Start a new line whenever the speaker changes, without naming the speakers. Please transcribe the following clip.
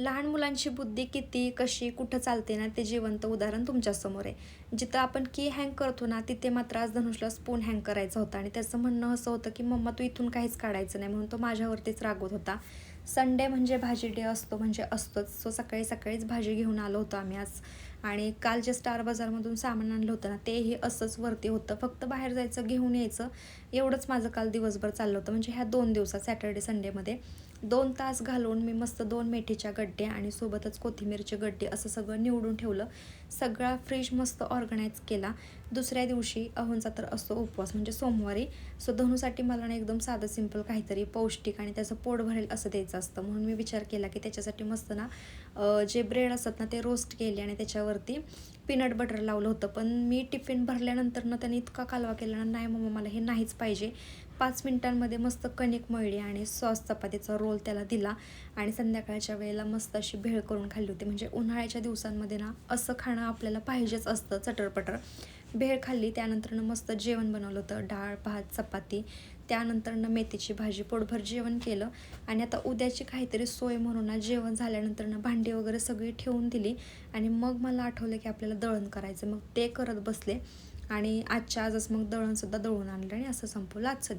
लहान मुलांची बुद्धी किती, कशी, कुठं चालते ना, ते जिवंत उदाहरण तुमच्यासमोर आहे. जिथं आपण की हँग करतो ना, तिथे मात्र आज धनुषला स्पून हँग करायचा होता आणि त्याचं म्हणणं असं होतं, की "मम्मा तू इथून काहीच काढायचं नाही." म्हणून तो माझ्यावरतीच रागवत होता. संडे म्हणजे भाजी डे असतो म्हणजे असतोच. सो सकाळी-सकाळीच भाजी घेऊन आलो होतो आम्ही आज आणि काल जे स्टार बाजारमधून सामान आणलं होतं ना, तेही असंच वरती होतं. फक्त बाहेर जायचं, घेऊन यायचं, एवढंच माझं काल दिवसभर चाललं होतं. म्हणजे ह्या 2 दिवसात सॅटर्डे, संडेमध्ये 2 तास घालवून मी मस्त 2 मेथीच्या गड्डे आणि सोबतच कोथिंबीरचे गड्डे असं सगळं निवडून ठेवलं. सगळा फ्रीज मस्त ऑर्गनाइज केला. दुसऱ्या दिवशी अहोंचा तर असतो उपवास म्हणजे सोमवारी. सो धनूसाठी मला ना एकदम साधं सिंपल काहीतरी पौष्टिक आणि त्याचं पोट भरेल असं द्यायचं असतं. म्हणून मी विचार केला की त्याच्यासाठी मस्त ना जे ब्रेड असतात ना ते रोस्ट केले आणि त्याच्यावरती पीनट बटर लावलं होतं. पण मी टिफिन भरल्यानंतर ना त्याने इतका कालवा केला ना, "नाही मम्मा मला हे नाहीच पाहिजे." 5 मिनिटांमध्ये मस्त कणिक मळली आणि सॉस चपातीचा रोल त्याला दिला आणि संध्याकाळच्या वेळेला मस्त अशी भेळ करून खाल्ली होती. म्हणजे उन्हाळ्याच्या दिवसांमध्ये ना असं खाणं आपल्याला पाहिजेच असतं चटरपटर. भेळ खाल्ली, त्यानंतरनं मस्त जेवण बनवलं होतं. डाळ, भात, चपाती, त्यानंतरनं मेथीची भाजी, पोटभर जेवण केलं आणि आता उद्याची काहीतरी सोय म्हणून ना जेवण झाल्यानंतरनं भांडी वगैरे सगळी ठेवून दिली आणि मग मला आठवलं की आपल्याला दळण करायचं. मग ते करत बसले आणि आजच्या आजच मग दळणसुद्धा दळून आणलं आणि असं संपवलं आजचा दिवस.